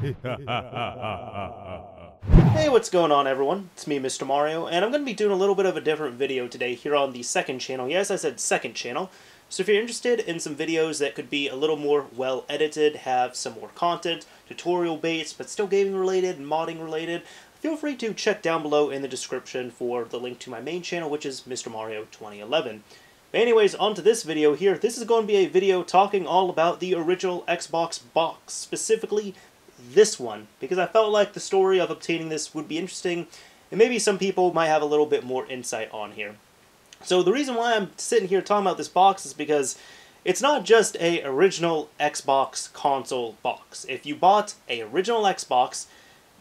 Hey, what's going on everyone? It's me, Mr. Mario, and I'm going to be doing a little bit of a different video today here on the second channel. Yes, I said second channel. So if you're interested in some videos that could be a little more well edited, have some more content, tutorial based, but still gaming related and modding related, feel free to check down below in the description for the link to my main channel, which is Mr. Mario 2011. But anyways, on to this video here. This is going to be a video talking all about the original Xbox box, specifically this one, because I felt like the story of obtaining this would be interesting, and maybe some people might have a little bit more insight on here. So the reason why I'm sitting here talking about this box is because it's not just a original Xbox console box. If you bought a original Xbox,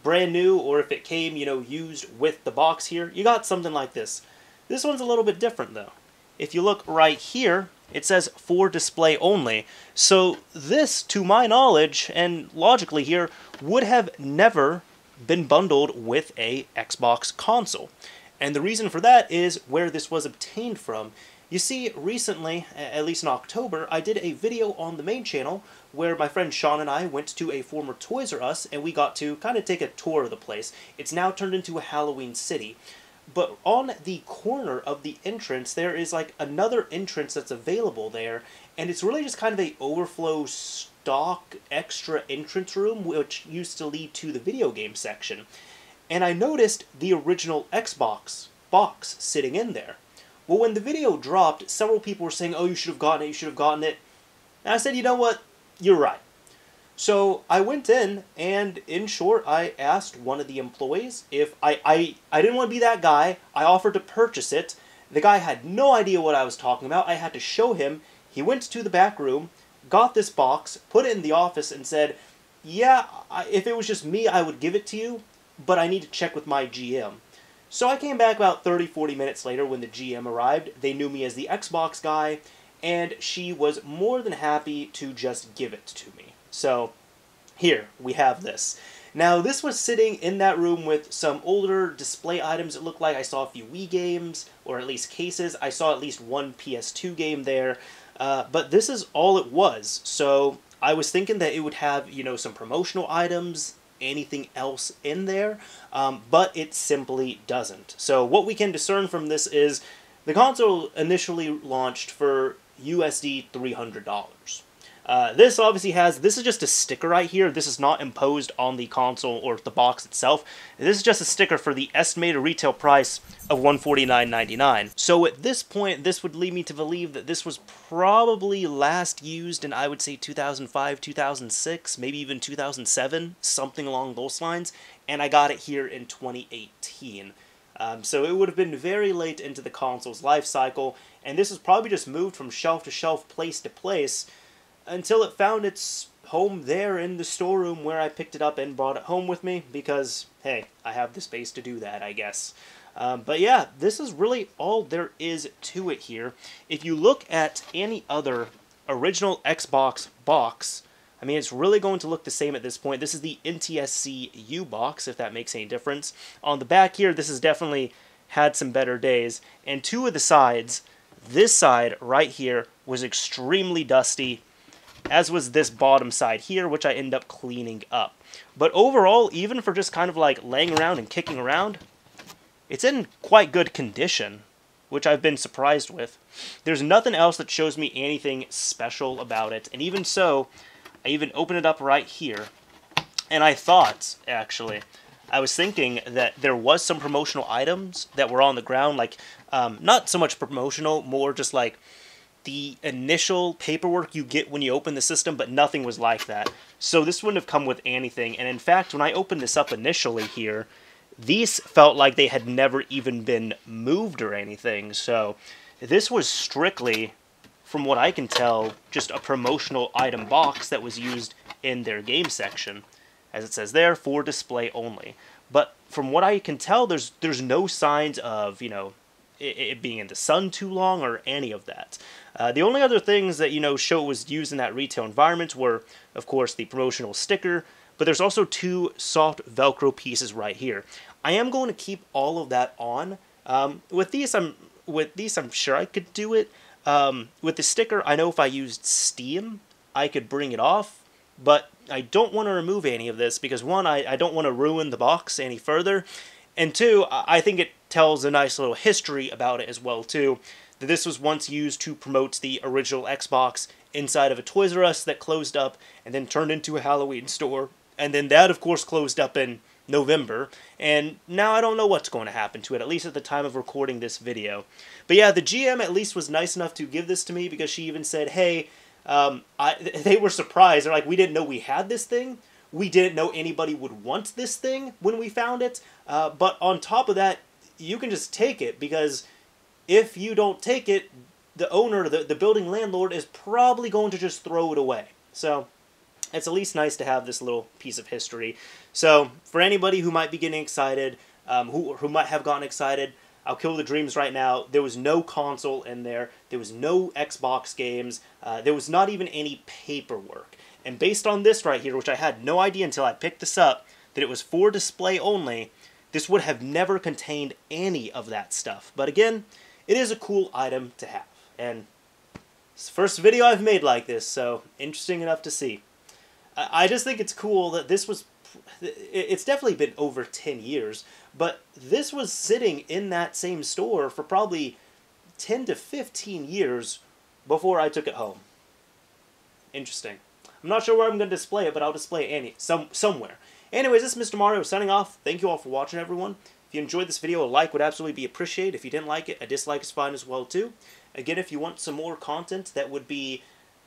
brand new, or if it came, used with the box here, you got something like this. This one's a little bit different though. If you look right here, it says for display only. So this, to my knowledge, and logically here, would have never been bundled with a Xbox console. And the reason for that is where this was obtained from. You see, recently, at least in October, I did a video on the main channel where my friend Sean and I went to a former Toys R Us and we got to kind of take a tour of the place. It's now turned into a Halloween city. But on the corner of the entrance, there is like another entrance that's available there, and it's really just kind of a overflow stock extra entrance room, which used to lead to the video game section. And I noticed the original Xbox box sitting in there. Well, when the video dropped, several people were saying, "Oh, you should have gotten it, you should have gotten it." And I said, you know what? You're right. So I went in, and in short, I asked one of the employees if I didn't want to be that guy. I offered to purchase it. The guy had no idea what I was talking about. I had to show him. He went to the back room, got this box, put it in the office, and said, yeah, if it was just me, I would give it to you, but I need to check with my GM. So I came back about 30-40 minutes later when the GM arrived. They knew me as the Xbox guy, and she was more than happy to just give it to me. So, here, we have this. Now, this was sitting in that room with some older display items, it looked like. I saw a few Wii games, or at least cases. I saw at least one PS2 game there. But this is all it was. So, I was thinking that it would have, some promotional items, anything else in there, but it simply doesn't. So, what we can discern from this is the console initially launched for USD $300. This obviously this is just a sticker right here. This is not imposed on the console or the box itself. This is just a sticker for the estimated retail price of $149.99. So at this point, this would lead me to believe that this was probably last used in, I would say, 2005, 2006, maybe even 2007, something along those lines, and I got it here in 2018. So it would have been very late into the console's life cycle, and this was probably just moved from shelf to shelf, place to place, until it found its home there in the storeroom where I picked it up and brought it home with me, because, hey, I have the space to do that, I guess. But yeah, this is really all there is to it here. If you look at any other original Xbox box, I mean, it's really going to look the same at this point. This is the NTSC U box, if that makes any difference. On the back here, this has definitely had some better days. And two of the sides, this side right here was extremely dusty, as was this bottom side here, which I end up cleaning up. But overall, even for just kind of like laying around and kicking around, it's in quite good condition, which I've been surprised with. There's nothing else that shows me anything special about it, and even so, I even open it up right here, and I thought, actually, I was thinking that there was some promotional items that were on the ground, like, not so much promotional, more just like the initial paperwork you get when you open the system, but nothing was like that. So this wouldn't have come with anything, and in fact, when I opened this up initially here, these felt like they had never even been moved or anything, so this was strictly, from what I can tell, just a promotional item box that was used in their game section, as it says there, for display only. But from what I can tell, there's no signs of, it being in the sun too long or any of that. The only other things that, show it was used in that retail environment were, of course, the promotional sticker, but there's also two soft Velcro pieces right here. I am going to keep all of that on. With these, I'm sure I could do it. With the sticker, I know if I used Steam, I could bring it off, but I don't want to remove any of this because, one, I don't want to ruin the box any further, and two, I think it tells a nice little history about it as well, too, that this was once used to promote the original Xbox inside of a Toys R Us that closed up and then turned into a Halloween store, and then that, of course, closed up in November, and now I don't know what's going to happen to it, at least at the time of recording this video. But yeah, the GM at least was nice enough to give this to me, because she even said, hey, they were surprised. They're like, we didn't know we had this thing. We didn't know anybody would want this thing when we found it. But on top of that, you can just take it, because if you don't take it, the owner, the building landlord, is probably going to just throw it away. So it's at least nice to have this little piece of history. So for anybody who might be getting excited, who might have gotten excited, I'll kill the dreams right now. There was no console in there. There was no Xbox games. There was not even any paperwork. And based on this right here, which I had no idea until I picked this up, that it was for display only, this would have never contained any of that stuff. But again, it is a cool item to have. And it's the first video I've made like this, so interesting enough to see. I just think it's cool that this was... It's definitely been over 10 years, but this was sitting in that same store for probably 10 to 15 years before I took it home. Interesting. I'm not sure where I'm going to display it, but I'll display it somewhere. Anyways, this is Mr. Mario signing off. Thank you all for watching, everyone. If you enjoyed this video, a like would absolutely be appreciated. If you didn't like it, a dislike is fine as well, too. Again, if you want some more content that would be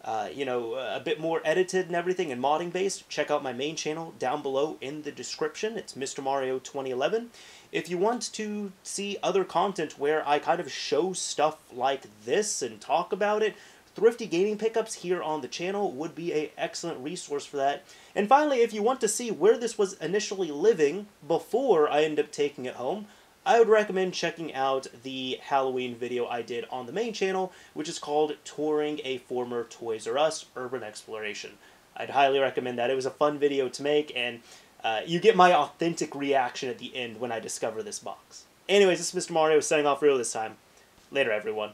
a bit more edited and everything and modding based, check out my main channel down below in the description. It's Mr. Mario 2011. If you want to see other content where I kind of show stuff like this and talk about it, Thrifty Gaming Pickups here on the channel would be an excellent resource for that. And finally, if you want to see where this was initially living before I ended up taking it home, I would recommend checking out the Halloween video I did on the main channel, which is called Touring a Former Toys R Us Urban Exploration. I'd highly recommend that. It was a fun video to make, and you get my authentic reaction at the end when I discover this box. Anyways, this is Mr. Mario signing off real this time. Later, everyone.